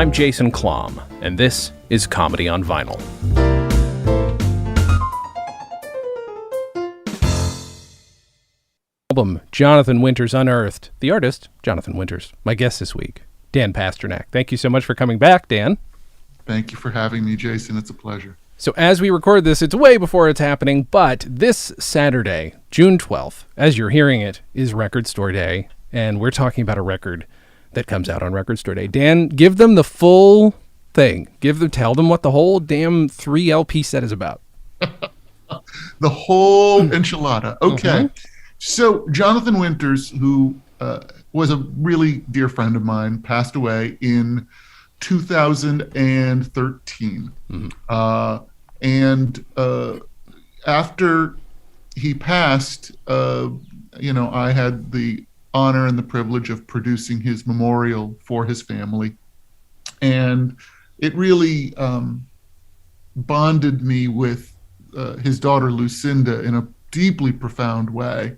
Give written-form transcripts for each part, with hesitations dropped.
I'm Jason Klom, and this is Comedy on Vinyl. Album, Jonathan Winters' Unearthed. The artist, Jonathan Winters. My guest this week, Dan Pasternack. Thank you so much for coming back, Dan. Thank you for having me, Jason. It's a pleasure. So as we record this, it's way before it's happening, but this Saturday, June 12th, as you're hearing it, is Record Store Day, and we're talking about a record that comes out on Record Store Day. Dan, give them the full thing. Tell them what the whole damn 3 LP set is about. The whole enchilada. Okay. So Jonathan Winters, who was a really dear friend of mine, passed away in 2013. And after he passed, I had the honor and the privilege of producing his memorial for his family. And it really bonded me with his daughter, Lucinda, in a deeply profound way.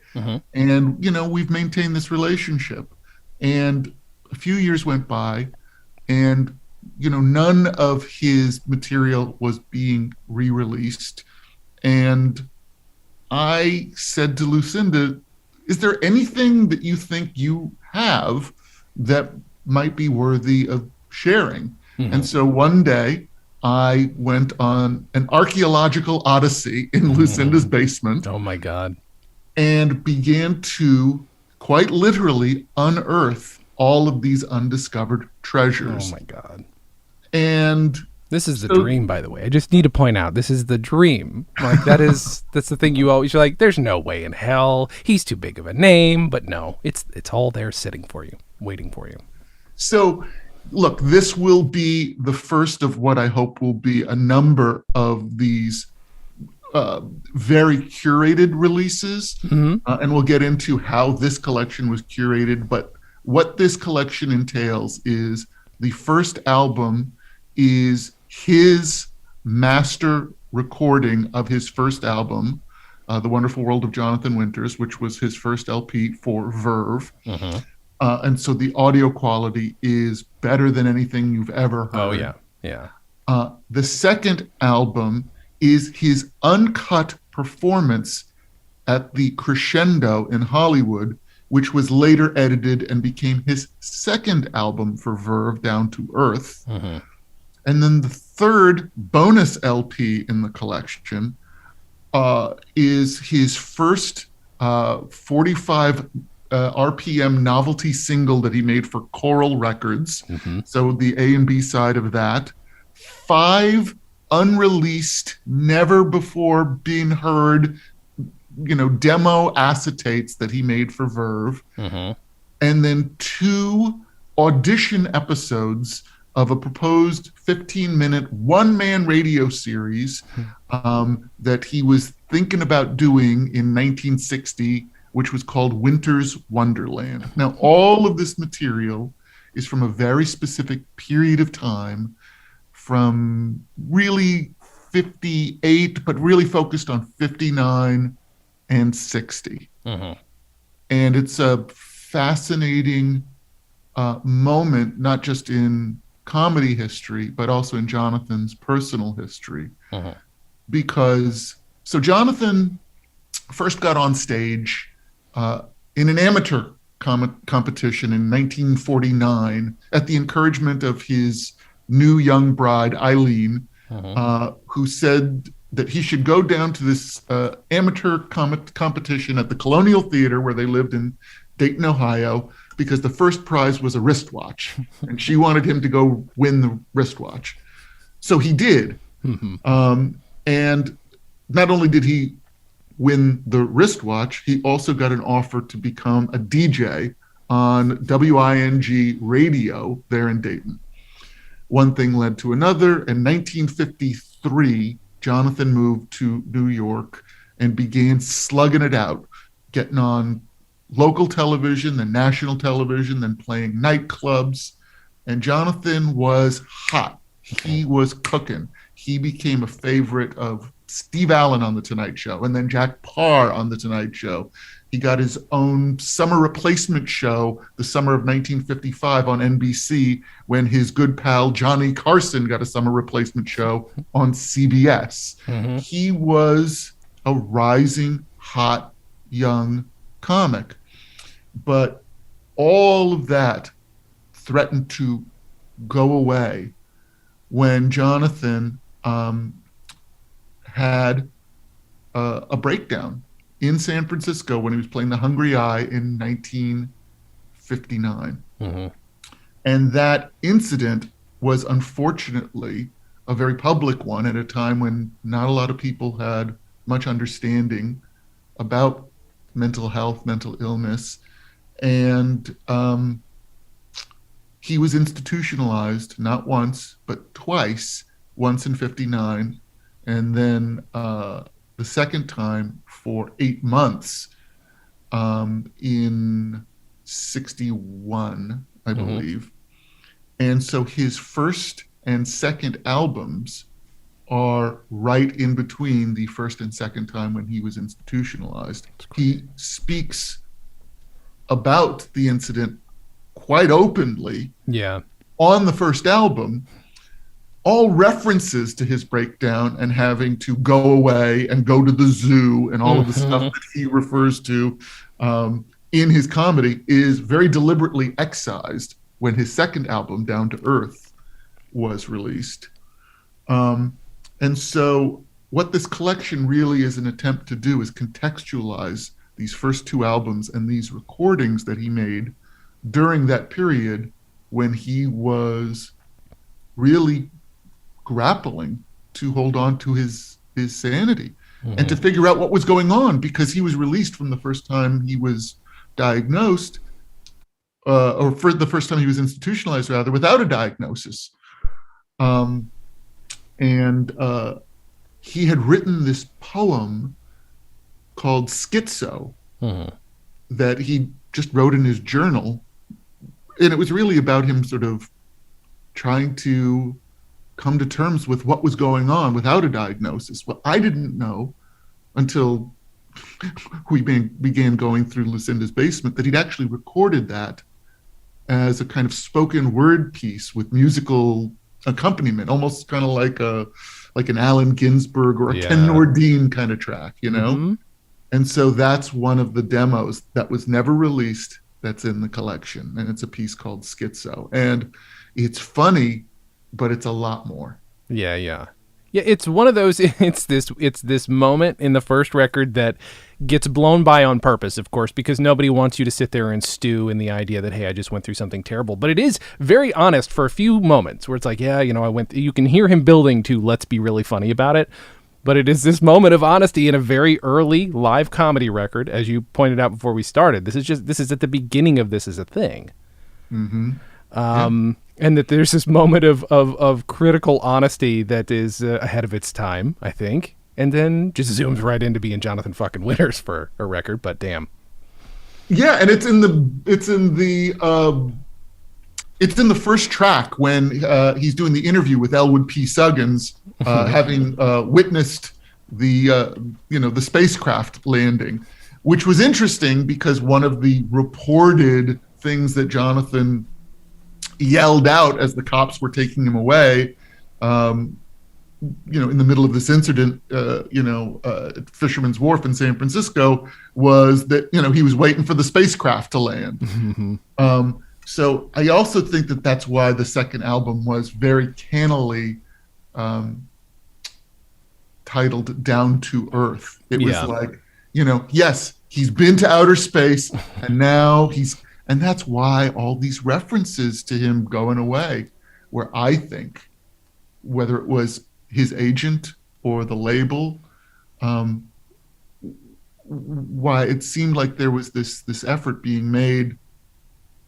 And, we've maintained this relationship. And a few years went by, and, none of his material was being re-released. And I said to Lucinda, is there anything that you think you have that might be worthy of sharing? And so one day I went on an archaeological odyssey in Lucinda's basement. Oh my God. And began to quite literally unearth all of these undiscovered treasures. Oh my God. And this is the dream, by the way. I just need to point out, this is the dream. Like that's the thing you're like, there's no way in hell. He's too big of a name. But no, it's all there sitting for you, waiting for you. So look, this will be the first of what I hope will be a number of these very curated releases. And we'll get into how this collection was curated. But what this collection entails is the first album is his master recording of his first album, The Wonderful World of Jonathan Winters, which was his first LP for Verve. And so the audio quality is better than anything you've ever heard. Oh, yeah. Yeah. The second album is his uncut performance at the Crescendo in Hollywood, which was later edited and became his second album for Verve, Down to Earth. And then the third bonus LP in the collection is his first 45 RPM novelty single that he made for Coral Records. So the A and B side of that. 5 unreleased, never before being heard, demo acetates that he made for Verve. And then 2 audition episodes of a proposed 15-minute one-man radio series that he was thinking about doing in 1960, which was called Winter's Wonderland. Now, all of this material is from a very specific period of time, from really 58, but really focused on 59 and 60. And it's a fascinating moment, not just in comedy history, but also in Jonathan's personal history. Because, so Jonathan first got on stage in an amateur competition in 1949 at the encouragement of his new young bride, Eileen, who said that he should go down to this amateur competition at the Colonial Theater where they lived in Dayton, Ohio, because the first prize was a wristwatch, and she wanted him to go win the wristwatch. So he did. And not only did he win the wristwatch, he also got an offer to become a DJ on WING radio there in Dayton. One thing led to another. In 1953, Jonathan moved to New York and began slugging it out, getting on local television, then national television, then playing nightclubs. And Jonathan was hot. He was cooking. He became a favorite of Steve Allen on The Tonight Show, and then Jack Parr on The Tonight Show. He got his own summer replacement show the summer of 1955 on NBC, when his good pal Johnny Carson got a summer replacement show on CBS. Mm-hmm. He was a rising, hot, young comic. But all of that threatened to go away when Jonathan had a breakdown in San Francisco when he was playing the Hungry Eye in 1959. Mm-hmm. And that incident was unfortunately a very public one at a time when not a lot of people had much understanding about mental health, mental illness. And he was institutionalized not once, but twice, once in 59, and then the second time for 8 months in 61, I believe. And so his first and second albums are right in between the first and second time when he was institutionalized. He speaks about the incident quite openly on the first album. All references to his breakdown and having to go away and go to the zoo and all of the stuff that he refers to in his comedy is very deliberately excised when his second album, Down to Earth, was released. And so what this collection really is an attempt to do is contextualize these first two albums and these recordings that he made during that period when he was really grappling to hold on to his sanity and to figure out what was going on, because he was released from the first time he was diagnosed, or for the first time he was institutionalized, rather, without a diagnosis. And he had written this poem called Schizo that he just wrote in his journal. And it was really about him sort of trying to come to terms with what was going on without a diagnosis. Well, I didn't know until we began going through Lucinda's basement that he'd actually recorded that as a kind of spoken word piece with musical accompaniment, almost kind of like an Allen Ginsberg or a Ken Nordine kind of track, you know? And so that's one of the demos that was never released that's in the collection. And it's a piece called Schizo. And it's funny, but it's a lot more. Yeah, it's one of those, it's this moment in the first record that gets blown by on purpose, of course, because nobody wants you to sit there and stew in the idea that, hey, I just went through something terrible. But it is very honest for a few moments where it's like, yeah, you can hear him building to let's be really funny about it. But it is this moment of honesty in a very early live comedy record, as you pointed out before we started. This is at the beginning of this as a thing. And that there's this moment of critical honesty that is ahead of its time, I think. And then just zooms right into being Jonathan fucking Winters for a record, but damn. Yeah, and it's in the first track when he's doing the interview with Elwood P. Suggins, having witnessed the spacecraft landing, which was interesting because one of the reported things that Jonathan yelled out as the cops were taking him away, in the middle of this incident, at Fisherman's Wharf in San Francisco, was that, he was waiting for the spacecraft to land. So I also think that that's why the second album was very cannily titled Down to Earth. It was like, yes, he's been to outer space, and now and that's why all these references to him going away, where I think, whether it was his agent or the label, why it seemed like there was this effort being made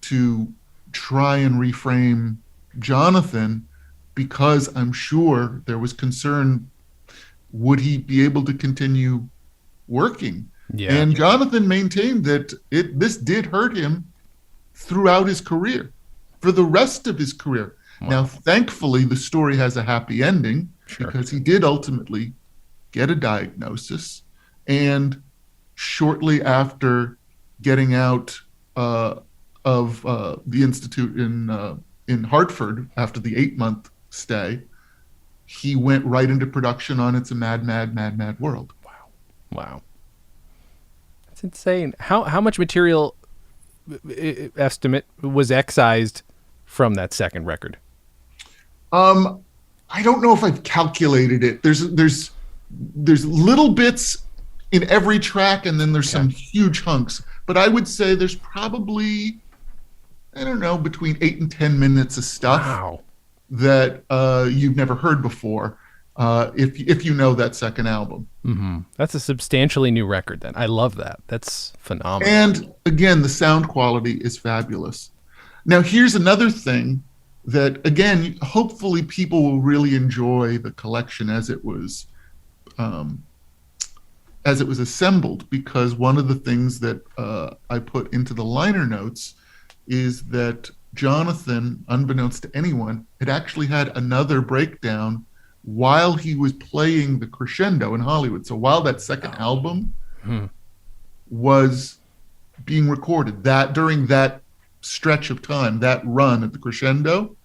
to try and reframe Jonathan, because I'm sure there was concern, would he be able to continue working? And Jonathan maintained that this did hurt him throughout his career, for the rest of his career. Now, thankfully, the story has a happy ending, because he did ultimately get a diagnosis and shortly after getting out of the Institute in Hartford after the 8-month stay, he went right into production on It's a Mad, Mad, Mad, Mad World. Wow. That's insane. How much material estimate was excised from that second record? I don't know if I've calculated it. There's little bits in every track, and then there's some huge hunks. But I would say there's probably, I don't know, between 8 and 10 minutes of stuff that you've never heard before, if you know that second album. Mm-hmm. That's a substantially new record then. I love that. That's phenomenal. And again, the sound quality is fabulous. Now, here's another thing that, again, hopefully people will really enjoy the collection as it was assembled, because one of the things that I put into the liner notes is that Jonathan, unbeknownst to anyone, had actually had another breakdown while he was playing the crescendo in Hollywood. So while that second album was being recorded, that during that stretch of time, that run at the crescendo,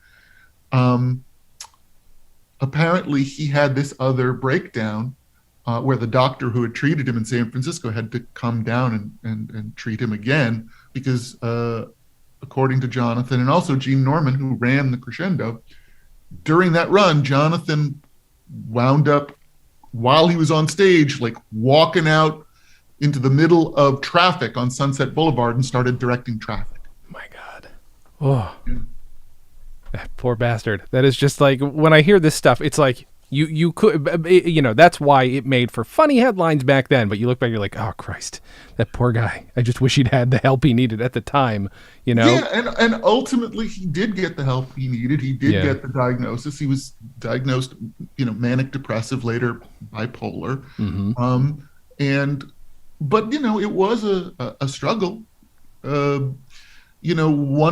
apparently he had this other breakdown where the doctor who had treated him in San Francisco had to come down and treat him again, because according to Jonathan and also Gene Norman, who ran the crescendo, during that run, Jonathan wound up, while he was on stage, like walking out into the middle of traffic on Sunset Boulevard and started directing traffic. My God. Oh, yeah. That poor bastard. That is just like, when I hear this stuff, it's like, you could, that's why it made for funny headlines back then. But you look back, you're like, oh Christ, that poor guy. I just wish he'd had the help he needed at the time. Yeah, and ultimately he did get the help he needed. He did get the diagnosis. He was diagnosed, manic depressive, later bipolar. But it was a struggle. One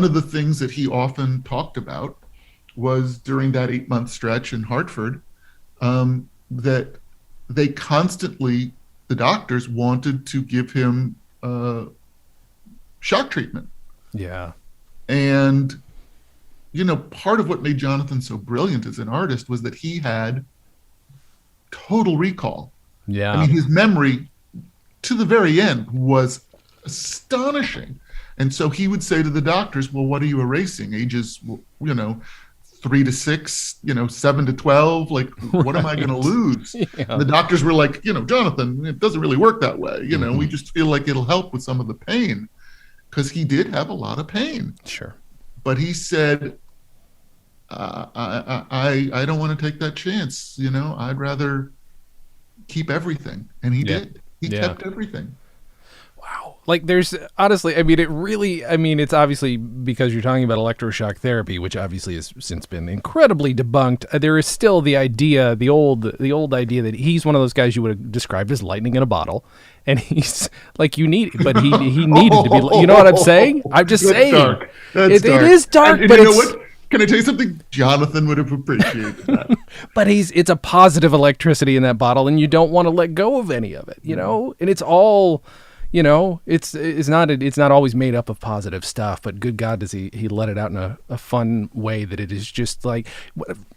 of the things that he often talked about was during that 8-month stretch in Hartford, that they constantly, the doctors wanted to give him shock treatment. Yeah. And, part of what made Jonathan so brilliant as an artist was that he had total recall. Yeah. I mean, his memory to the very end was astonishing. And so he would say to the doctors, well, what are you erasing? Ages, 3 to 6, 7 to 12, like, what am I going to lose? And the doctors were like, Jonathan, it doesn't really work that way. We just feel like it'll help with some of the pain, because he did have a lot of pain. Sure. But he said, I don't want to take that chance. I'd rather keep everything. And he did. He kept everything. Wow. Like, there's honestly, it's obviously because you're talking about electroshock therapy, which obviously has since been incredibly debunked. There is still the idea, the old idea that he's one of those guys you would have described as lightning in a bottle. And he's like, he needed to be, you know what I'm saying? I'm just saying. Dark. It is dark, and but you know what? Can I tell you something? Jonathan would have appreciated that. But it's a positive electricity in that bottle, and you don't want to let go of any of it, And it's all, it's not always made up of positive stuff, but good God, does he let it out in a fun way that it is just like,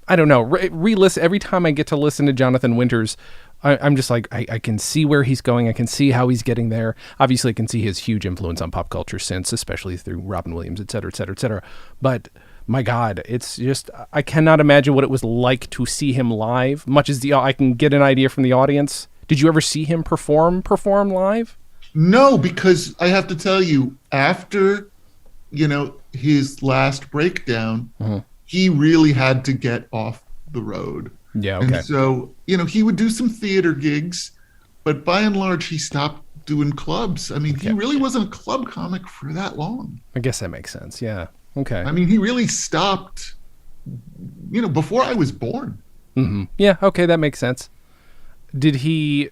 I don't know, re-listen. Every time I get to listen to Jonathan Winters, I'm just like, I can see where he's going. I can see how he's getting there. Obviously, I can see his huge influence on pop culture since, especially through Robin Williams, et cetera, et cetera, et cetera. But my God, it's just, I cannot imagine what it was like to see him live, much as I can get an idea from the audience. Did you ever see him perform live? No, because I have to tell you, after, his last breakdown, he really had to get off the road. Yeah, okay. And so, he would do some theater gigs, but by and large, he stopped doing clubs. I mean, he really wasn't a club comic for that long. I guess that makes sense, yeah. Okay. I mean, he really stopped, before I was born. Mm-hmm. Yeah, okay, that makes sense. Did he...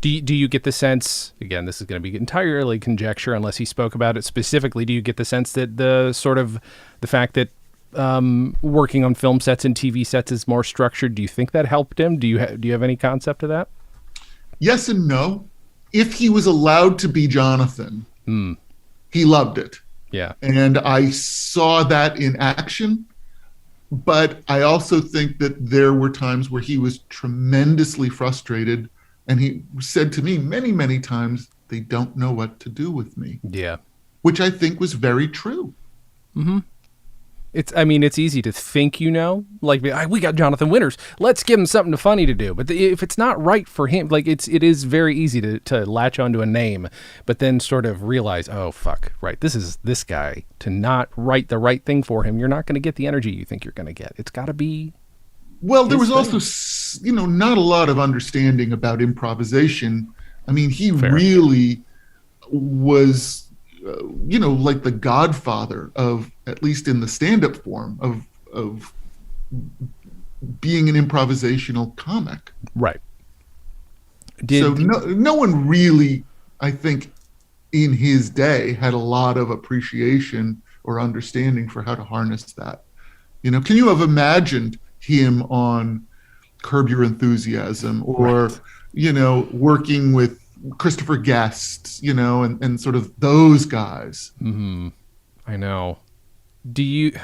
Do you get the sense, again, this is going to be entirely conjecture unless he spoke about it specifically, do you get the sense that the fact that working on film sets and TV sets is more structured, do you think that helped him? Do you have any concept of that? Yes and no. if he was allowed to be Jonathan, he loved it. Yeah. And I saw that in action. But I also think that there were times where he was tremendously frustrated. And he said to me many, many times, they don't know what to do with me. Yeah. Which I think was very true. Mm-hmm. It's easy to think, like, we got Jonathan Winters, let's give him something funny to do. But if it's not right for him, like, it is very easy to latch onto a name, but then sort of realize, oh, fuck, right, this is this guy. To not write the right thing for him, you're not going to get the energy you think you're going to get. It's got to be. Well, there was also, not a lot of understanding about improvisation. I mean, he really was, like the godfather of, at least in the stand-up form, of being an improvisational comic. Right. So no one really, I think, in his day had a lot of appreciation or understanding for how to harness that. Can you have imagined him on Curb Your Enthusiasm or, working with Christopher Guest, and sort of those guys. Mm-hmm. I know.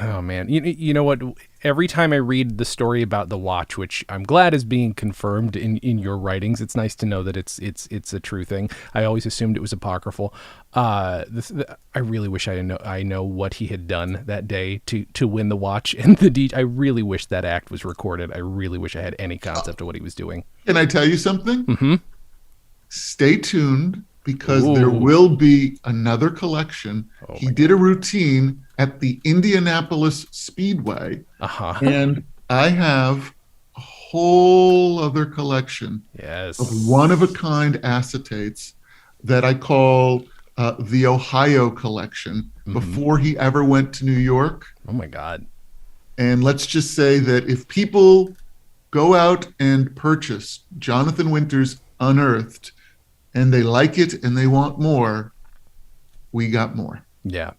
Oh man, you know what? Every time I read the story about the watch, which I'm glad is being confirmed in your writings, it's nice to know that it's a true thing. I always assumed it was apocryphal. I really wish I know what he had done that day to win the watch and I really wish that act was recorded. I really wish I had any concept of what he was doing. Can I tell you something? Mm-hmm. Stay tuned, because there will be another collection. He did a routine at the Indianapolis Speedway, and I have a whole other collection of one-of-a-kind acetates that I call the Ohio collection, before he ever went to New York. Oh my God. And let's just say that if people go out and purchase Jonathan Winters' Unearthed, and they like it and they want more, we got more. Yeah.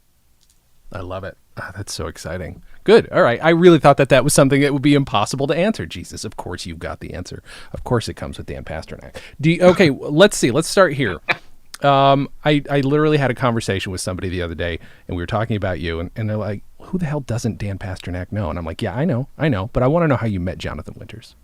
I love it. That's so exciting. Good. All right. I really thought that was something that would be impossible to answer. Jesus, of course you've got the answer. Of course it comes with Dan Pasternack. Okay, let's see. Let's start here. I literally had a conversation with somebody the other day, and we were talking about you, and they're like, who the hell doesn't Dan Pasternack know? And I'm like, yeah, I know, but I want to know how you met Jonathan Winters.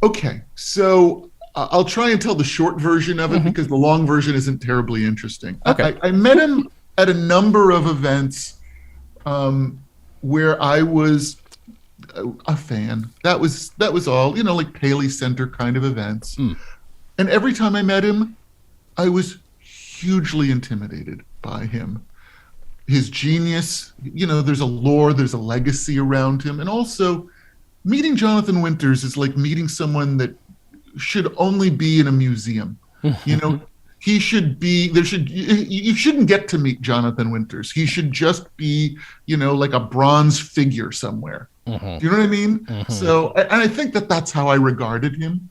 Okay, so I'll try and tell the short version of it, because the long version isn't terribly interesting. Okay. I met him at a number of events where I was a fan. That was all, like Paley Center kind of events. And every time I met him, I was hugely intimidated by him. His genius, there's a lore, there's a legacy around him. And also, meeting Jonathan Winters is like meeting someone that should only be in a museum. He should be, you shouldn't get to meet Jonathan Winters. He should just be, like a bronze figure somewhere. Do you know what I mean? So, and I think that's how I regarded him.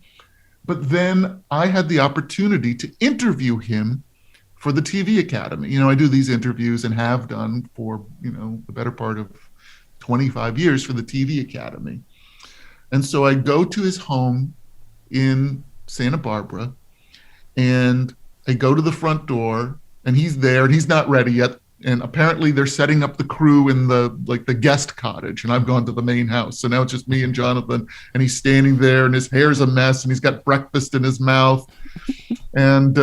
But then I had the opportunity to interview him for the TV Academy. I do these interviews and have done for, the better part of 25 years for the TV Academy. And so I go to his home in Santa Barbara, and I go to the front door, and he's there, and he's not ready yet. And apparently they're setting up the crew in the guest cottage, and I've gone to the main house. So now it's just me and Jonathan, and he's standing there, and his hair's a mess, and he's got breakfast in his mouth. And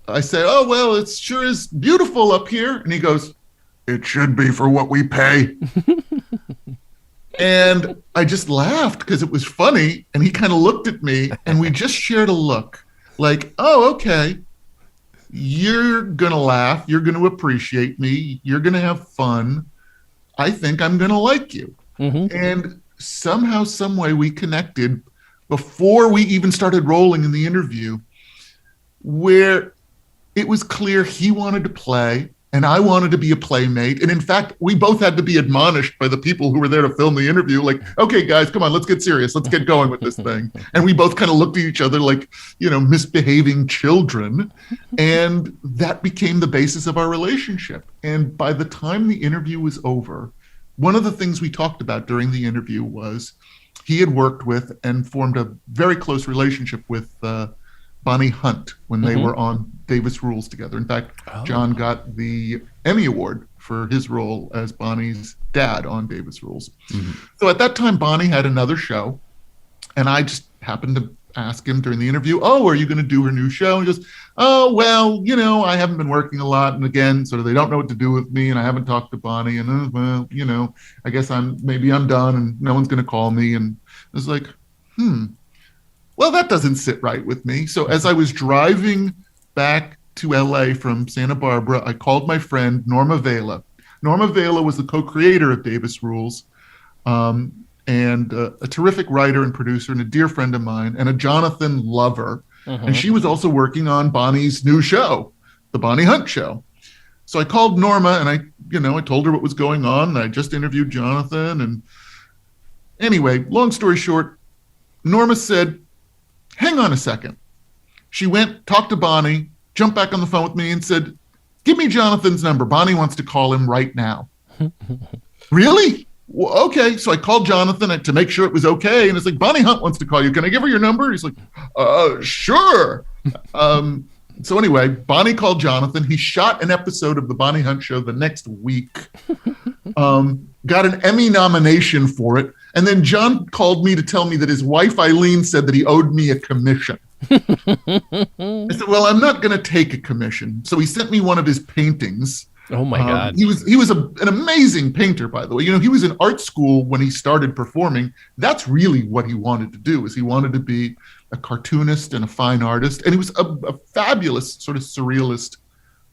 I say, oh, well, it sure is beautiful up here. And he goes, it should be for what we pay. And I just laughed because it was funny. And he kind of looked at me, and we just shared a look like, oh, okay. You're going to laugh. You're going to appreciate me. You're going to have fun. I think I'm going to like you. And somehow, some way we connected before we even started rolling in the interview, where it was clear he wanted to play and I wanted to be a playmate. And in fact, we both had to be admonished by the people who were there to film the interview. Like, okay, guys, come on, let's get serious. Let's get going with this thing. And we both kind of looked at each other like, misbehaving children. And that became the basis of our relationship. And by the time the interview was over, one of the things we talked about during the interview was he had worked with and formed a very close relationship with Bonnie Hunt when they were on Davis Rules together. In fact, John got the Emmy Award for his role as Bonnie's dad on Davis Rules. So at that time, Bonnie had another show, and I just happened to ask him during the interview, "Oh, are you going to do her new show?" And he goes, "Oh, well, I haven't been working a lot, and again, sort of they don't know what to do with me, and I haven't talked to Bonnie, and well, I guess maybe I'm done, and no one's going to call me." And I was like, well, that doesn't sit right with me. So as I was driving back to LA from Santa Barbara, I called my friend Norma Vela. Norma Vela was the co-creator of Davis Rules, and a terrific writer and producer and a dear friend of mine, and a Jonathan lover. And she was also working on Bonnie's new show, The Bonnie Hunt Show. So I called Norma, and I told her what was going on, and I just interviewed Jonathan. And anyway, long story short, Norma said, "Hang on a second." She went, talked to Bonnie, jumped back on the phone with me and said, "Give me Jonathan's number. Bonnie wants to call him right now." Really? Well, okay. So I called Jonathan to make sure it was okay. And it's like, "Bonnie Hunt wants to call you. Can I give her your number?" He's like, "Sure." So anyway, Bonnie called Jonathan. He shot an episode of The Bonnie Hunt Show the next week, got an Emmy nomination for it. And then John called me to tell me that his wife, Eileen, said that he owed me a commission. I said, "Well, I'm not going to take a commission." So he sent me one of his paintings. Oh my God. He was an amazing painter, by the way. He was in art school when he started performing. That's really what he wanted to do, is he wanted to be a cartoonist and a fine artist. And he was a fabulous sort of surrealist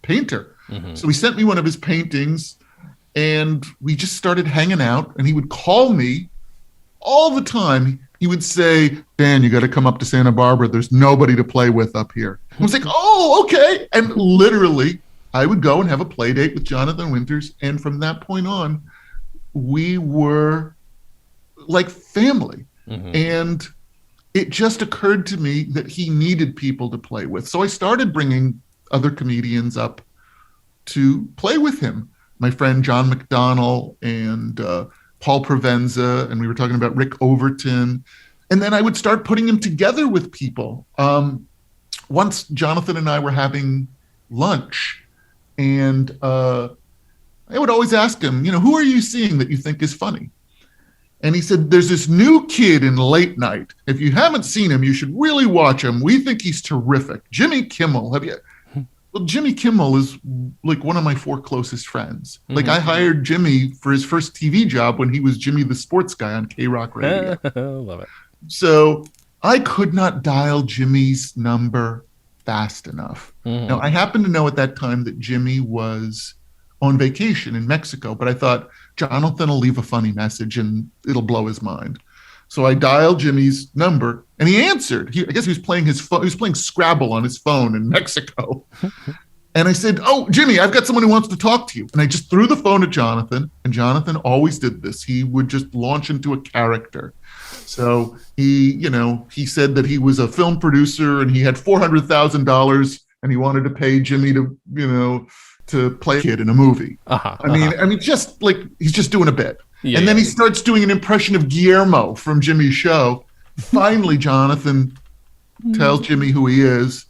painter. So he sent me one of his paintings, and we just started hanging out, and he would call me all the time. He would say, "Dan, you got to come up to Santa Barbara. There's nobody to play with up here." I was like, "Oh, okay." And literally, I would go and have a play date with Jonathan Winters. And from that point on, we were like family. And it just occurred to me that he needed people to play with. So I started bringing other comedians up to play with him. My friend John McDonnell and Paul Provenza, and we were talking about Rick Overton. And then I would start putting him together with people. Once Jonathan and I were having lunch, and I would always ask him, "Who are you seeing that you think is funny?" And he said, "There's this new kid in late night. If you haven't seen him, you should really watch him. We think he's terrific. Jimmy Kimmel. Have you?" Well, Jimmy Kimmel is like one of my 4 closest friends. Like, I hired Jimmy for his first TV job when he was Jimmy the Sports Guy on K-Rock Radio. Love it. So I could not dial Jimmy's number fast enough. Now, I happened to know at that time that Jimmy was on vacation in Mexico, but I thought Jonathan will leave a funny message and it'll blow his mind. So I dialed Jimmy's number, and he answered. I guess he was playing his phone. He was playing Scrabble on his phone in Mexico. And I said, "Oh, Jimmy, I've got someone who wants to talk to you." And I just threw the phone at Jonathan, and Jonathan always did this. He would just launch into a character. So he said that he was a film producer and he had $400,000 and he wanted to pay Jimmy to play a kid in a movie. I mean, just like he's just doing a bit. Yeah, and then he starts doing an impression of Guillermo from Jimmy's show. Finally, Jonathan tells Jimmy who he is.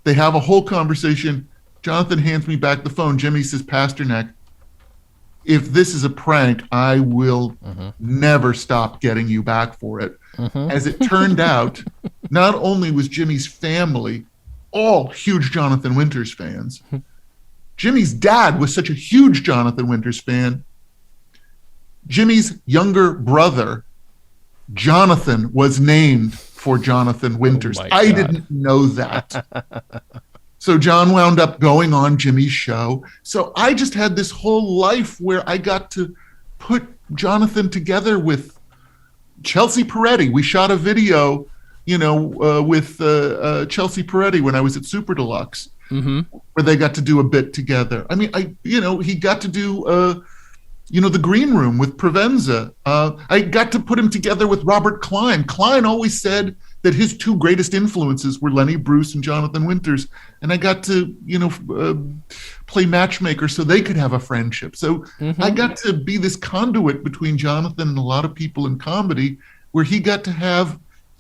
They have a whole conversation. Jonathan hands me back the phone. Jimmy says, "Pasternack, if this is a prank, I will never stop getting you back for it." As it turned out, not only was Jimmy's family all huge Jonathan Winters fans, Jimmy's dad was such a huge Jonathan Winters fan. Jimmy's younger brother, Jonathan, was named for Jonathan Winters. I didn't know that. So John wound up going on Jimmy's show. So I just had this whole life where I got to put Jonathan together with Chelsea Peretti. We shot a video, with Chelsea Peretti when I was at Super Deluxe, where they got to do a bit together. I mean, he got to do, the Green Room with Provenza. I got to put him together with Robert Klein. Klein always said that his 2 greatest influences were Lenny Bruce and Jonathan Winters. And I got to, play matchmaker so they could have a friendship. So I got to be this conduit between Jonathan and a lot of people in comedy, where he got to have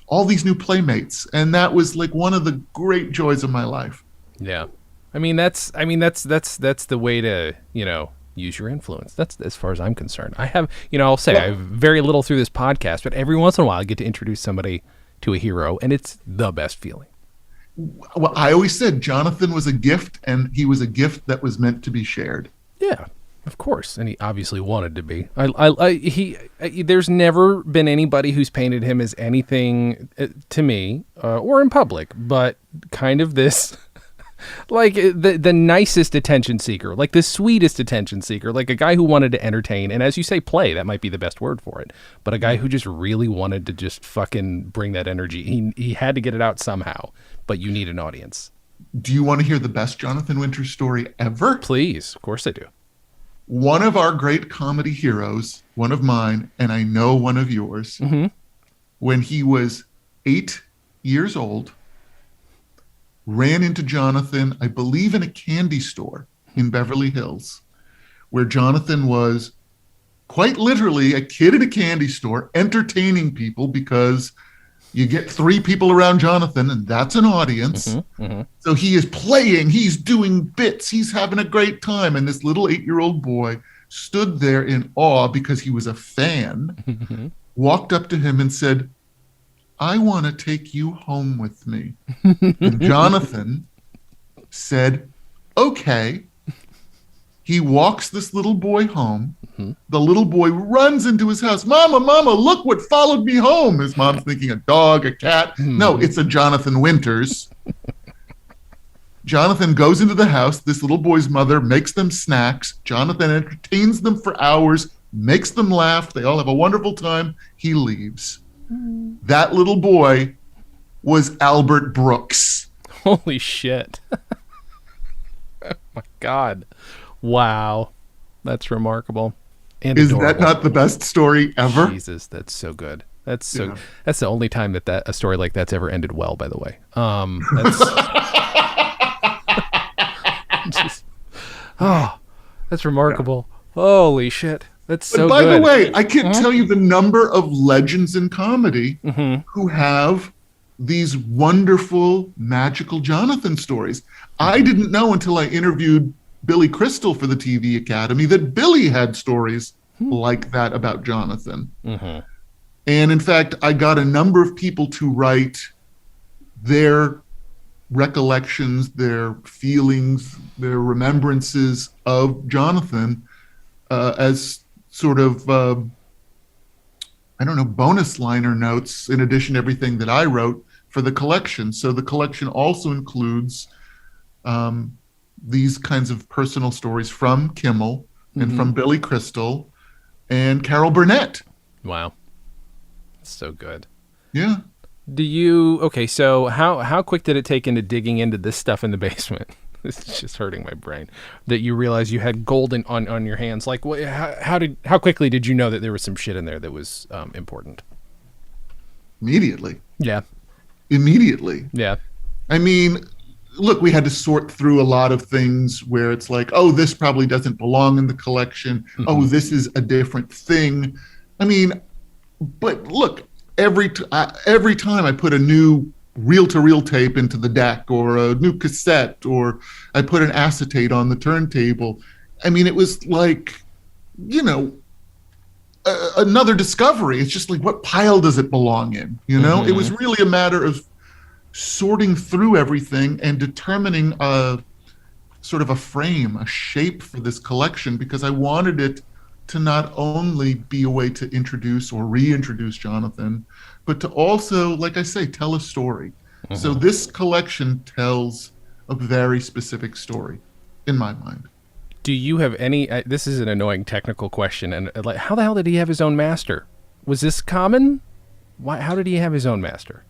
all these new playmates. And that was like one of the great joys of my life. Yeah. That's the way to, use your influence. That's as far as I'm concerned. I have, I'll say I have very little through this podcast, but every once in a while I get to introduce somebody to a hero, and it's the best feeling. Well, I always said Jonathan was a gift, and he was a gift that was meant to be shared. Yeah, of course, and he obviously wanted to be. There's never been anybody who's painted him as anything to me or in public, but kind of this. Like the nicest attention seeker, like the sweetest attention seeker, like a guy who wanted to entertain, and as you say, play, that might be the best word for it, but a guy who just really wanted to just fucking bring that energy. He had to get it out somehow, but you need an audience. Do you want to hear the best Jonathan Winters story ever? Please, of course I do. One of our great comedy heroes, one of mine, and I know one of yours, when he was 8 years old, ran into Jonathan, I believe in a candy store in Beverly Hills, where Jonathan was quite literally a kid at a candy store entertaining people, because you get 3 people around Jonathan and that's an audience. So he is playing, he's doing bits, he's having a great time. And this little 8-year-old boy stood there in awe because he was a fan, walked up to him and said, "I want to take you home with me." And Jonathan said, "Okay." He walks this little boy home. The little boy runs into his house. "Mama, Mama, look what followed me home." His mom's thinking a dog, a cat. No, it's a Jonathan Winters. Jonathan goes into the house. This little boy's mother makes them snacks. Jonathan entertains them for hours, makes them laugh. They all have a wonderful time. He leaves. That little boy was Albert Brooks. Holy shit. Oh my God. Wow. That's remarkable. And is adorable. That not the best story ever? Jesus, that's so good. That's the only time that a story like that's ever ended well, by the way. That's remarkable. Yeah. Holy shit. That's so good. By the way, I can't tell you the number of legends in comedy who have these wonderful, magical Jonathan stories. I didn't know until I interviewed Billy Crystal for the TV Academy that Billy had stories like that about Jonathan. And in fact, I got a number of people to write their recollections, their feelings, their remembrances of Jonathan as sort of, bonus liner notes in addition to everything that I wrote for the collection. So the collection also includes these kinds of personal stories from Kimmel and from Billy Crystal and Carol Burnett. Wow. That's so good. Yeah. So how quick did it take into digging into this stuff in the basement? This is just hurting my brain. That you realized you had gold on your hands. Like, how quickly did you know that there was some shit in there that was important? Immediately. Yeah. Immediately. Yeah. I mean, look, we had to sort through a lot of things where it's like, oh, this probably doesn't belong in the collection. Oh, this is a different thing. I mean, but look, every time I put a new reel-to-reel tape into the deck or a new cassette or I put an acetate on the turntable, I mean, it was like, another discovery. It's just like, what pile does it belong in? It was really a matter of sorting through everything and determining a sort of a frame, a shape for this collection, because I wanted it to not only be a way to introduce or reintroduce Jonathan, but to also, like I say, tell a story. So this collection tells a very specific story in my mind. Do you have any, this is an annoying technical question, and like, how the hell did he have his own master? Was this common? How did he have his own master?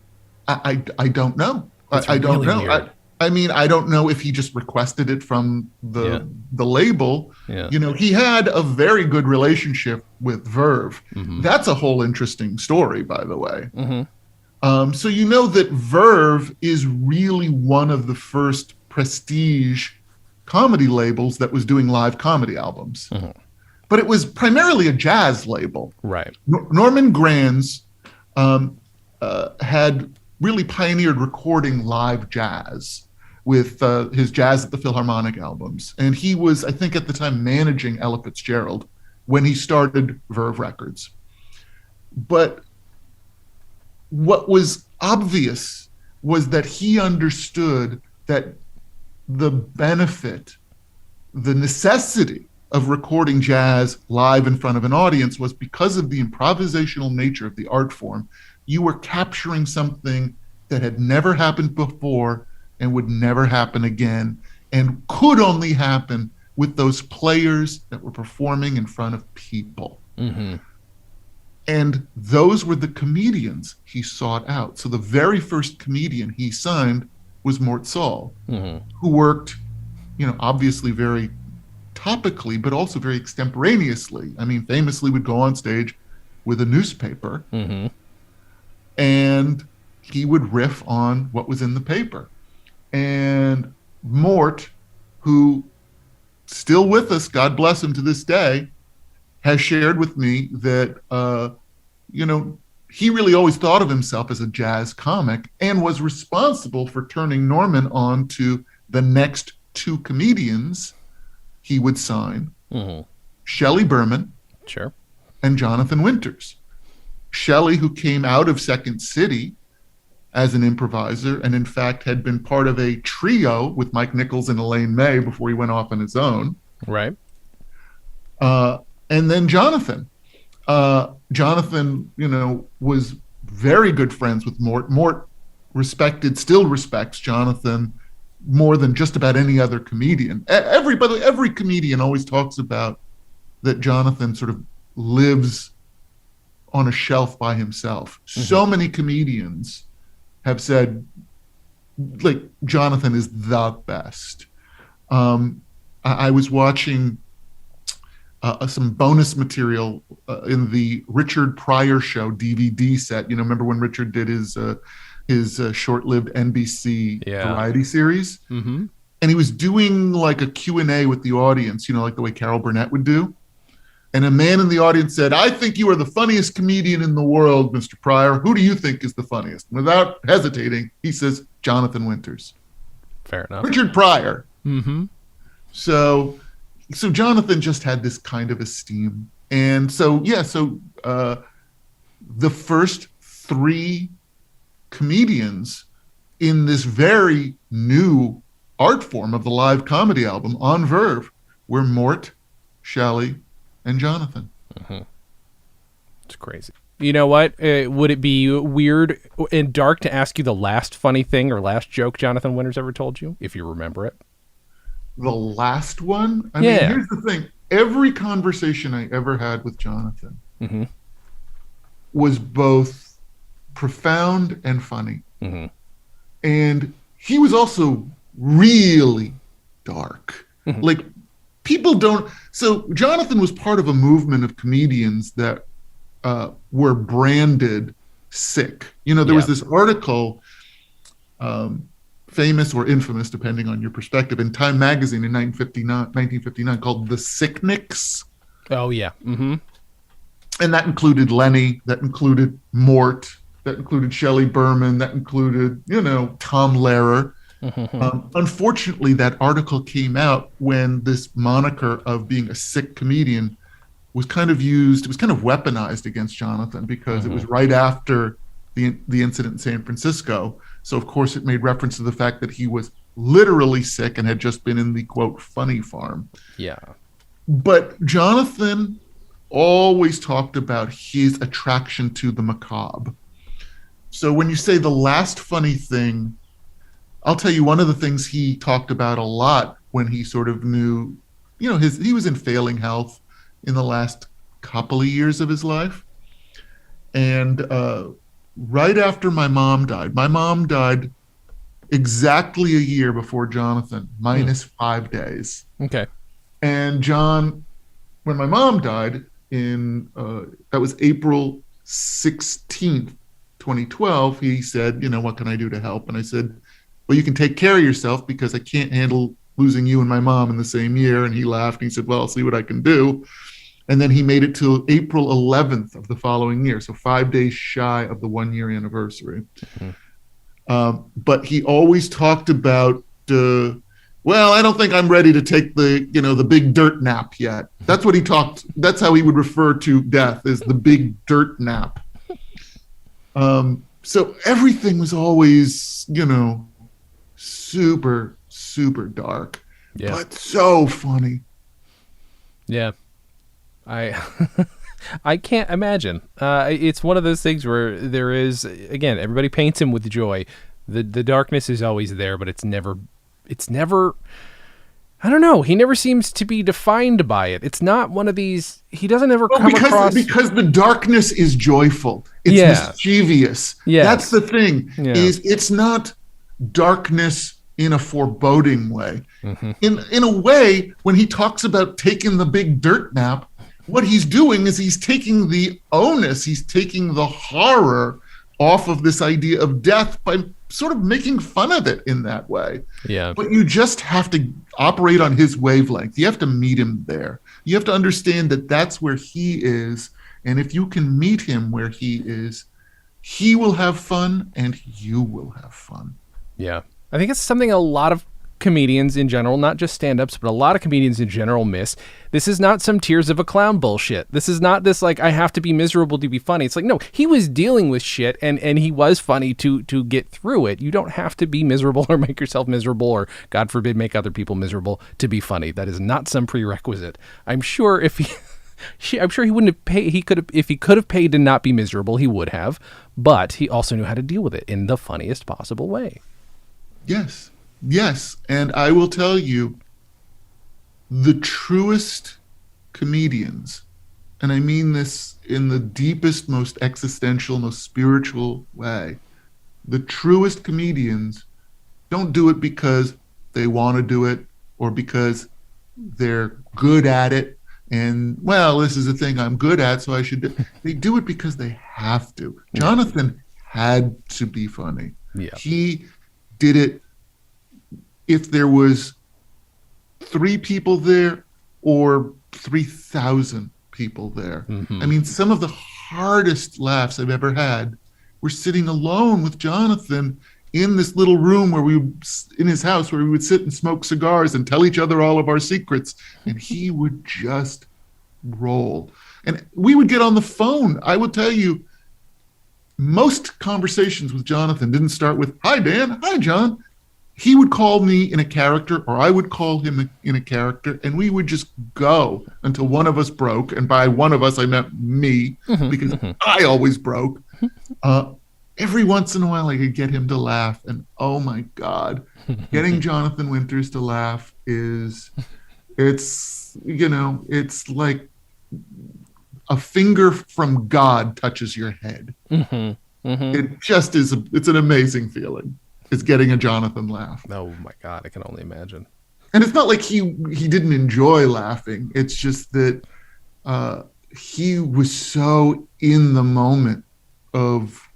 I don't know. I don't know. I mean, I don't know if he just requested it from the label. Yeah. He had a very good relationship with Verve. That's a whole interesting story, by the way. So that Verve is really one of the first prestige comedy labels that was doing live comedy albums. But it was primarily a jazz label. Right. Norman Granz had really pioneered recording live jazz with his Jazz at the Philharmonic albums. And he was, I think at the time, managing Ella Fitzgerald when he started Verve Records. But what was obvious was that he understood that the benefit, the necessity of recording jazz live in front of an audience was because of the improvisational nature of the art form. You were capturing something that had never happened before and would never happen again, and could only happen with those players that were performing in front of people. Mm-hmm. And those were the comedians he sought out. So the very first comedian he signed was Mort Saul, who worked, obviously very topically, but also very extemporaneously. I mean, famously would go on stage with a newspaper, and he would riff on what was in the paper. And Mort, who still with us, God bless him to this day, has shared with me that, he really always thought of himself as a jazz comic and was responsible for turning Norman on to the next two comedians he would sign, Shelley Berman, sure, and Jonathan Winters. Shelley, who came out of Second City as an improviser and in fact had been part of a trio with Mike Nichols and Elaine May before he went off on his own. Right. And then Jonathan. Jonathan, was very good friends with Mort. Mort still respects Jonathan more than just about any other comedian. Every comedian always talks about that Jonathan sort of lives on a shelf by himself. So many comedians have said, like, Jonathan is the best. I was watching some bonus material in the Richard Pryor Show DVD set. Remember when Richard did his short-lived NBC variety series? And he was doing like a Q&A with the audience, like the way Carol Burnett would do. And a man in the audience said, "I think you are the funniest comedian in the world, Mr. Pryor. Who do you think is the funniest?" Without hesitating, he says, "Jonathan Winters." Fair enough. Richard Pryor. So Jonathan just had this kind of esteem. And the first three comedians in this very new art form of the live comedy album on Verve were Mort, Shelley, and Jonathan. It's crazy. You know what? Would it be weird and dark to ask you the last funny thing or last joke Jonathan Winters ever told you, if you remember it? The last one? I mean, here's the thing. Every conversation I ever had with Jonathan was both profound and funny. And he was also really dark. Like, people don't... So Jonathan was part of a movement of comedians that were branded sick. There was this article... famous or infamous, depending on your perspective, in Time magazine in 1959 called The Sickniks. Oh, yeah. And that included Lenny, that included Mort, that included Shelley Berman, that included, Tom Lehrer. Unfortunately, that article came out when this moniker of being a sick comedian was kind of weaponized against Jonathan, because it was right after the incident in San Francisco. So, of course, it made reference to the fact that he was literally sick and had just been in the, quote, funny farm. Yeah. But Jonathan always talked about his attraction to the macabre. So when you say the last funny thing, I'll tell you one of the things he talked about a lot when he sort of knew, he was in failing health in the last couple of years of his life. And right after my mom died exactly a year before Jonathan, minus 5 days. Okay. And John, when my mom died that was April 16th, 2012, he said, "What can I do to help?" And I said, "Well, you can take care of yourself, because I can't handle losing you and my mom in the same year." And he laughed and he said, "Well, I'll see what I can do." And then he made it to April 11th of the following year, so 5 days shy of the 1 year anniversary. But he always talked about, well, I don't think I'm ready to take the big dirt nap yet. That's what he talked. That's how he would refer to death, is the big dirt nap. So everything was always, super, super dark, but so funny. Yeah. I can't imagine. It's one of those things where there is, again, everybody paints him with joy. The darkness is always there, but it's never, I don't know. He never seems to be defined by it. It's not one of these, he doesn't ever come across. Because the darkness is joyful. It's mischievous. Yes. That's the thing, is it's not darkness in a foreboding way. In a way, when he talks about taking the big dirt nap, what he's doing is he's taking the onus, he's taking the horror off of this idea of death by sort of making fun of it in that way. Yeah. But you just have to operate on his wavelength. You have to meet him there. You have to understand that that's where he is. And if you can meet him where he is, he will have fun and you will have fun. Yeah. I think it's something a lot of comedians in general, not just stand-ups, but a lot of comedians in general miss. This is not some Tears of a Clown bullshit. This is not this, like, I have to be miserable to be funny. It's like, no, he was dealing with shit and he was funny to get through it. You don't have to be miserable or make yourself miserable or, God forbid, make other people miserable to be funny. That is not some prerequisite. I'm sure if he wouldn't have paid, if he could have paid to not be miserable, he would have, but he also knew how to deal with it in the funniest possible way. Yes, and I will tell you, the truest comedians, and I mean this in the deepest, most existential, most spiritual way, the truest comedians don't do it because they want to do it or because they're good at it and, well, this is a thing I'm good at, so I should do. They do it because they have to. Jonathan had to be funny. Yeah. He did it if there was 3 people there or 3,000 people there. I mean, some of the hardest laughs I've ever had were sitting alone with Jonathan in this little room in his house where we would sit and smoke cigars and tell each other all of our secrets. And he would just roll. And we would get on the phone. I will tell you, most conversations with Jonathan didn't start with, "Hi, Dan. Hi, John." He would call me in a character, or I would call him in a character, and we would just go until one of us broke. And by one of us, I meant me, because I always broke. Every once in a while, I could get him to laugh, and oh my God, getting Jonathan Winters to laugh it's like a finger from God touches your head. It just is, it's an amazing feeling. Is getting a Jonathan laugh. Oh my God, I can only imagine. And it's not like he didn't enjoy laughing. It's just that he was so in the moment of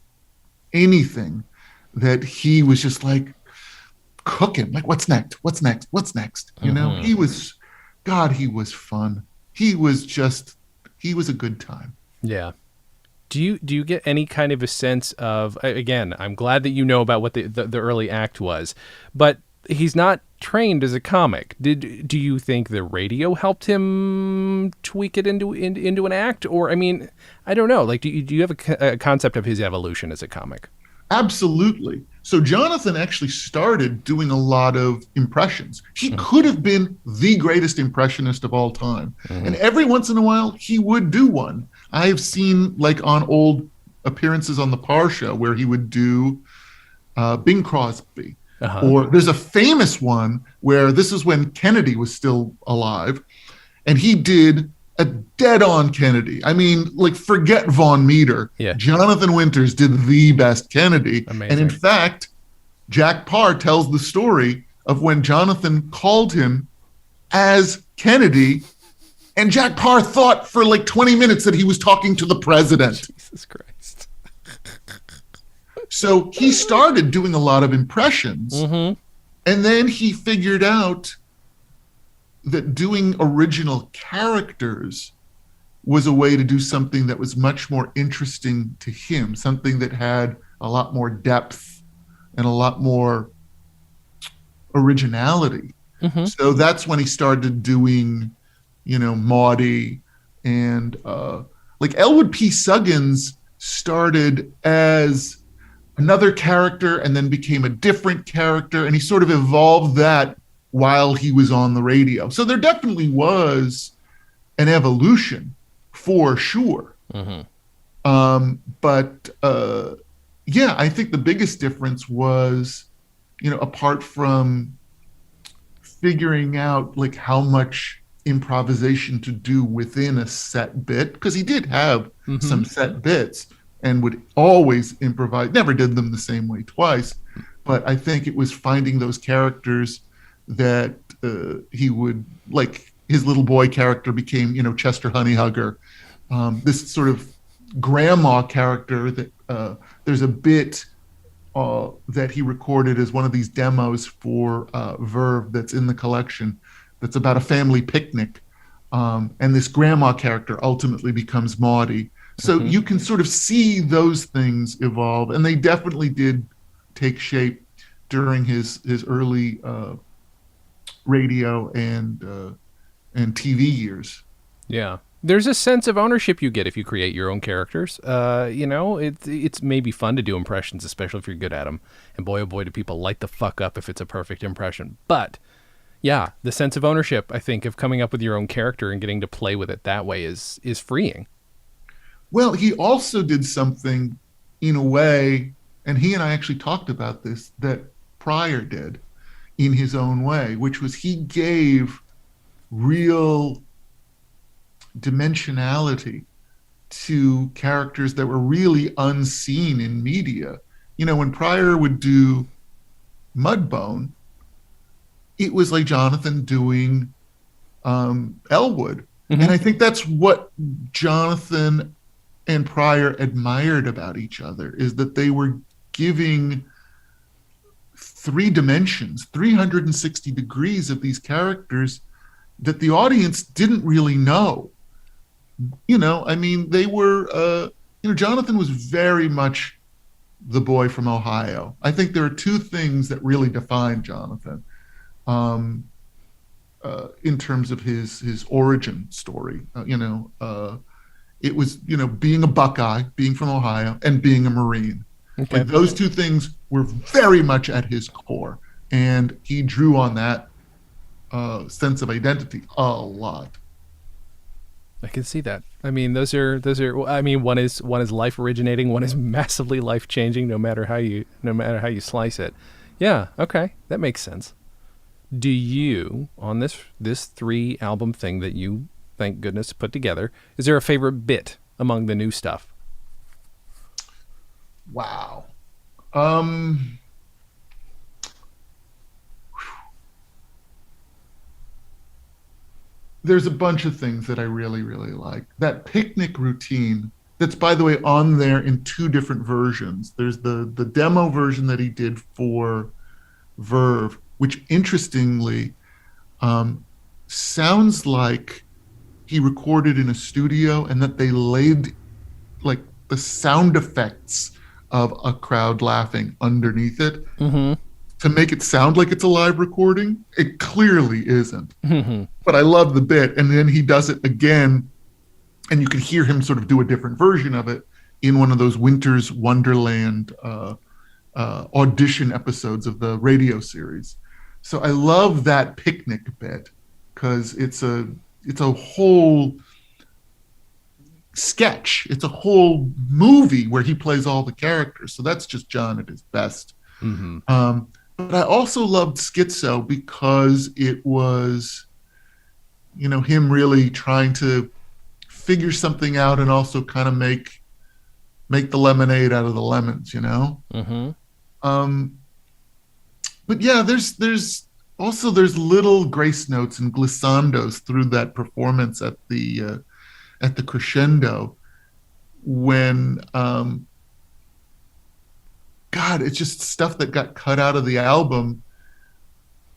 anything that he was just like cooking. Like, what's next? What's next? What's next? You know, he was fun. He was a good time. Yeah. Do you get any kind of a sense of, again, I'm glad that you know about what the early act was, but he's not trained as a comic. Do you think the radio helped him tweak it into an act? Or, I mean, I don't know. Like, do you have a concept of his evolution as a comic? Absolutely. So Jonathan actually started doing a lot of impressions. He could have been the greatest impressionist of all time. And every once in a while, he would do one. I've seen, like, on old appearances on the Parr Show where he would do Bing Crosby. Or there's a famous one where this is when Kennedy was still alive, and he did a dead-on Kennedy. I mean, like, forget Von Meter. Yeah. Jonathan Winters did the best Kennedy. Amazing. And in fact, Jack Parr tells the story of when Jonathan called him as Kennedy, and Jack Parr thought for like 20 minutes that he was talking to the president. Jesus Christ. So he started doing a lot of impressions, and then he figured out that doing original characters was a way to do something that was much more interesting to him, something that had a lot more depth and a lot more originality. Mm-hmm. So that's when he started doing, Maudie and like Elwood P. Suggins started as another character and then became a different character, and he sort of evolved that while he was on the radio. So there definitely was an evolution for sure. Mm-hmm. But yeah, I think the biggest difference was, apart from figuring out like how much improvisation to do within a set bit, because he did have Mm-hmm. some set bits and would always improvise, never did them the same way twice. But I think it was finding those characters that he would, like his little boy character became, Chester Honeyhugger. This sort of grandma character that there's a bit that he recorded as one of these demos for Verve that's in the collection that's about a family picnic. And this grandma character ultimately becomes Maudie. So Mm-hmm. you can sort of see those things evolve, and they definitely did take shape during his early radio and TV years. Yeah. There's a sense of ownership you get if you create your own characters. It's maybe fun to do impressions, especially if you're good at them. And boy, oh boy, do people light the fuck up if it's a perfect impression. But yeah, the sense of ownership, I think, of coming up with your own character and getting to play with it that way is freeing. Well, he also did something in a way, and he and I actually talked about this, that Pryor did in his own way, which was he gave real dimensionality to characters that were really unseen in media. When Pryor would do Mudbone, it was like Jonathan doing Elwood. Mm-hmm. And I think that's what Jonathan and Pryor admired about each other, is that they were giving 3 dimensions, 360 degrees of these characters that the audience didn't really know. They were, Jonathan was very much the boy from Ohio. I think there are 2 things that really define Jonathan in terms of his origin story. It was, being a Buckeye, being from Ohio, and being a Marine. Okay. Like those 2 things were very much at his core, and he drew on that sense of identity a lot. I can see that. I mean, those are. I mean, one is life originating. One is massively life changing. No matter how you slice it. Yeah. Okay, that makes sense. Do you, on this 3 album thing that you, thank goodness, put together, is there a favorite bit among the new stuff? Wow. There's a bunch of things that I really, really like. That picnic routine, that's, by the way, on there in 2 different versions. There's the demo version that he did for Verve, which interestingly sounds like he recorded in a studio and that they laid like the sound effects of a crowd laughing underneath it to make it sound like it's a live recording. It clearly isn't. But I love the bit. And then he does it again, and you can hear him sort of do a different version of it in one of those Winter's Wonderland audition episodes of the radio series. So I love that picnic bit because it's a whole sketch. It's a whole movie where he plays all the characters. So that's just John at his best. But I also loved Schizo because it was, him really trying to figure something out and also kind of make the lemonade out of the lemons, But yeah, there's little grace notes and glissandos through that performance at the crescendo when God, it's just stuff that got cut out of the album,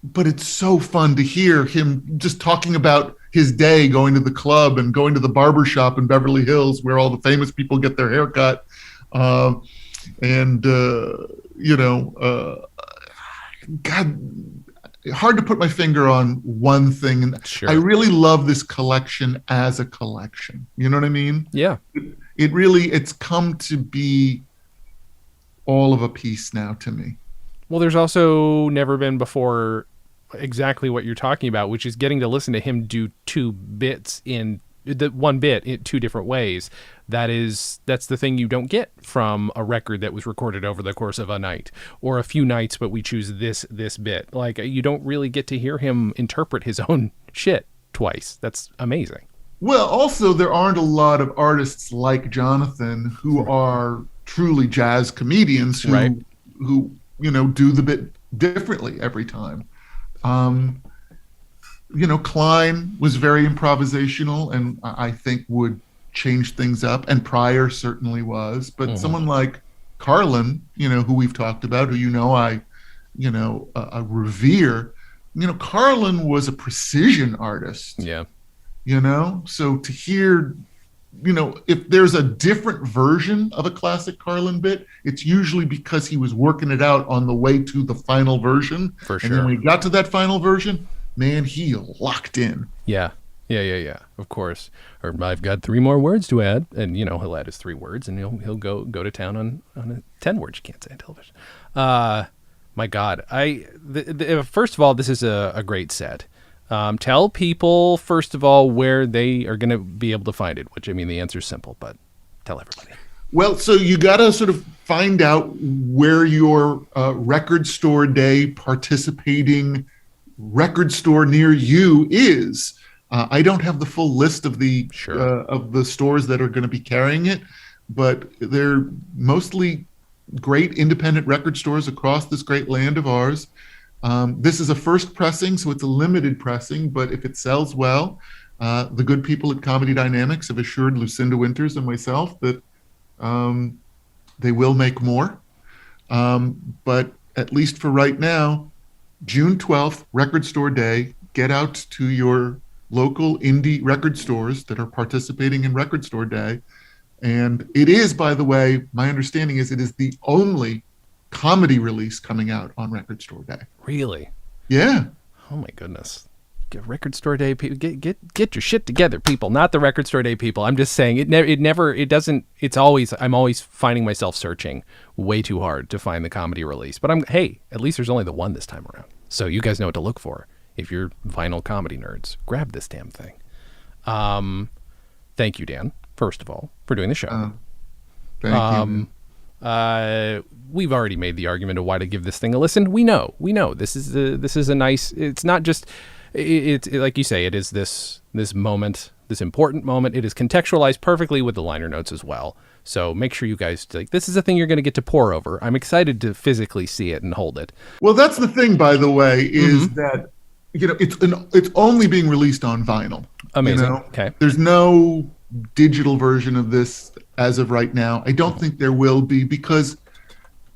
but it's so fun to hear him just talking about his day going to the club and going to the barber shop in Beverly Hills where all the famous people get their hair cut. And God, hard to put my finger on one thing. And Sure. I really love this collection as a collection. You know what I mean? Yeah. It's come to be all of a piece now to me. Well, there's also never been before exactly what you're talking about, which is getting to listen to him do two bits in the one bit in two different ways. That's the thing you don't get from a record that was recorded over the course of a night or a few nights, but we choose this bit. Like, you don't really get to hear him interpret his own shit twice. That's amazing. Well, also there aren't a lot of artists like Jonathan who are truly jazz comedians who Right. do the bit differently every time. Klein was very improvisational and I think would change things up, and Pryor certainly was. But someone like Carlin, who we've talked about, who I revere, Carlin was a precision artist. Yeah. So to hear, if there's a different version of a classic Carlin bit, it's usually because he was working it out on the way to the final version. For sure. And then when he got to that final version, man, he locked in. Yeah. Of course. Or I've got 3 more words to add, and he'll add his 3 words, and he'll go to town on a 10 words you can't say on television. My God, first of all, this is a great set. Tell people first of all where they are going to be able to find it. Which, I mean, the answer is simple, but tell everybody. Well, so you got to sort of find out where your record store day participating record store near you is. I don't have the full list of the stores that are going to be carrying it, but they're mostly great independent record stores across this great land of ours. This is a first pressing, so it's a limited pressing, but if it sells well, the good people at Comedy Dynamics have assured Lucinda Winters and myself that they will make more. But at least for right now, June 12th, Record Store Day, get out to your local indie record stores that are participating in Record Store Day. And it is, by the way, my understanding is it is the only comedy release coming out on Record Store Day. Really? Yeah. Oh my goodness. Get Record Store Day people, get your shit together, people. Not the Record Store Day people. I'm just saying I'm always finding myself searching way too hard to find the comedy release. But at least there's only the one this time around. So you guys know what to look for. If you're vinyl comedy nerds, grab this damn thing. Thank you, Dan, first of all, for doing the show. Thank you. We've already made the argument of why to give this thing a listen. We know this is a nice, it's not just, it's like you say, it is this moment, this important moment. It is contextualized perfectly with the liner notes as well. So make sure you guys, this is a thing you're going to get to pore over. I'm excited to physically see it and hold it. Well, that's the thing, by the way, is that, it's only being released on vinyl. Amazing. Okay. There's no digital version of this as of right now. I don't think there will be, because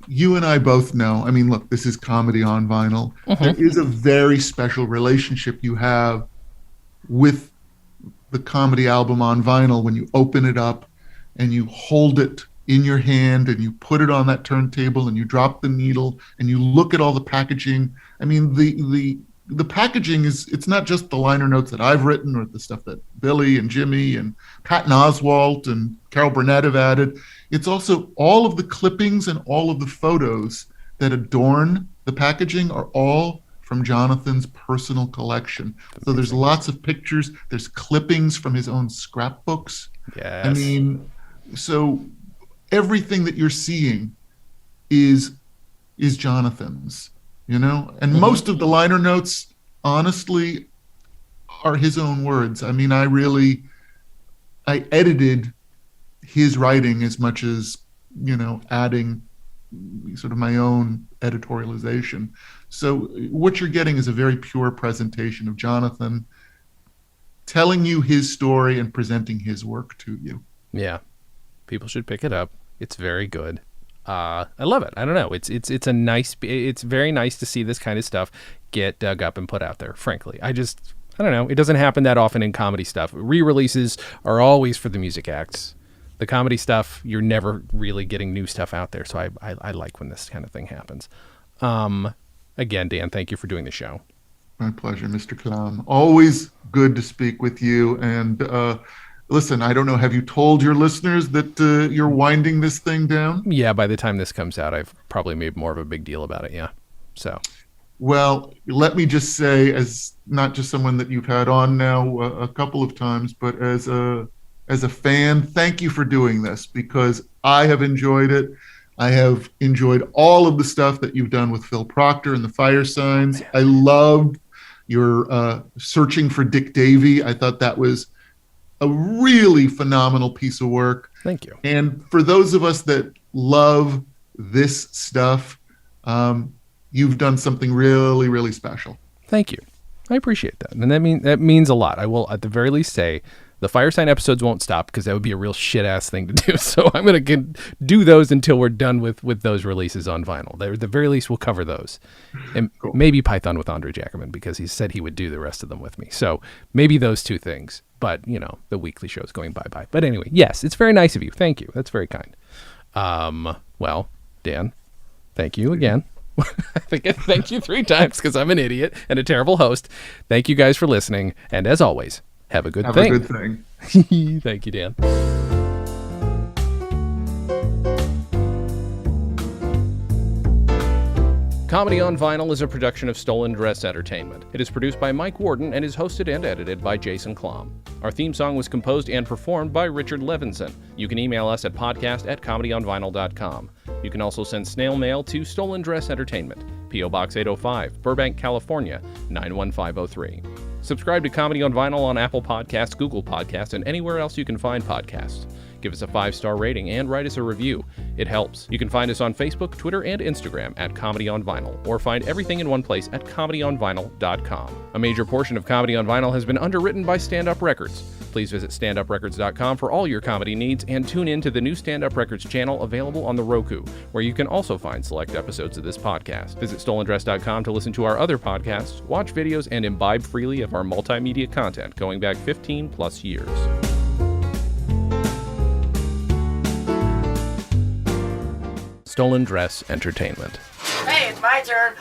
you and I both know, I mean, look, this is comedy on vinyl. There is a very special relationship you have with the comedy album on vinyl when you open it up and you hold it in your hand and you put it on that turntable and you drop the needle and you look at all the packaging. I mean, the packaging it's not just the liner notes that I've written or the stuff that Billy and Jimmy and Patton Oswalt and Carol Burnett have added. It's also all of the clippings and all of the photos that adorn the packaging are all from Jonathan's personal collection. So there's lots of pictures. There's clippings from his own scrapbooks. Yes. I mean, so everything that you're seeing is Jonathan's. And most of the liner notes, honestly, are his own words. I mean, I edited his writing as much as, adding sort of my own editorialization. So what you're getting is a very pure presentation of Jonathan telling you his story and presenting his work to you. Yeah. People should pick it up. It's very good. I love it. I don't know. It's very nice to see this kind of stuff get dug up and put out there. Frankly, I don't know. It doesn't happen that often in comedy stuff. Re-releases are always for the music acts. The comedy stuff, you're never really getting new stuff out there. So I like when this kind of thing happens. Again, Dan, thank you for doing the show. My pleasure, Mr. Clown. Always good to speak with you. And listen, I don't know, have you told your listeners that you're winding this thing down? Yeah, by the time this comes out, I've probably made more of a big deal about it. Yeah. So. Well, let me just say, as not just someone that you've had on now a couple of times, but as a fan, thank you for doing this, because I have enjoyed it. I have enjoyed all of the stuff that you've done with Phil Proctor and the Fire Signs. I loved your searching for Dick Davey. I thought that was a really phenomenal piece of work. Thank you. And for those of us that love this stuff, you've done something really, really special. Thank you. I appreciate that. And that means a lot. I will at the very least say the Fire Sign episodes won't stop, because that would be a real shit ass thing to do. So I'm going to do those until we're done with those releases on vinyl. At the very least, we'll cover those. And cool. Maybe Python with Andre Jacobin, because he said he would do the rest of them with me. So maybe those two things. But, the weekly show's going bye-bye. But anyway, yes, it's very nice of you. Thank you. That's very kind. Well, Dan, thank you again. I think I thanked you 3 times because I'm an idiot and a terrible host. Thank you guys for listening. And as always, have a good thing. Have a good thing. Thank you, Dan. Comedy on Vinyl is a production of StolenDress Entertainment. It is produced by Mike Warden and is hosted and edited by Jason Klom. Our theme song was composed and performed by Richard Levinson. You can email us at podcast@comedyonvinyl.com. You can also send snail mail to StolenDress Entertainment, P.O. Box 805, Burbank, California, 91503. Subscribe to Comedy on Vinyl on Apple Podcasts, Google Podcasts, and anywhere else you can find podcasts. Give us a 5-star rating and write us a review. It helps. You can find us on Facebook, Twitter, and Instagram at Comedy on Vinyl, or find everything in one place at comedyonvinyl.com. A major portion of Comedy on Vinyl has been underwritten by Stand Up Records. Please visit standuprecords.com for all your comedy needs, and tune in to the new Stand Up Records channel available on the Roku, where you can also find select episodes of this podcast. Visit StolenDress.com to listen to our other podcasts, watch videos, and imbibe freely of our multimedia content going back 15 plus years. StolenDress Entertainment. Hey, it's my turn.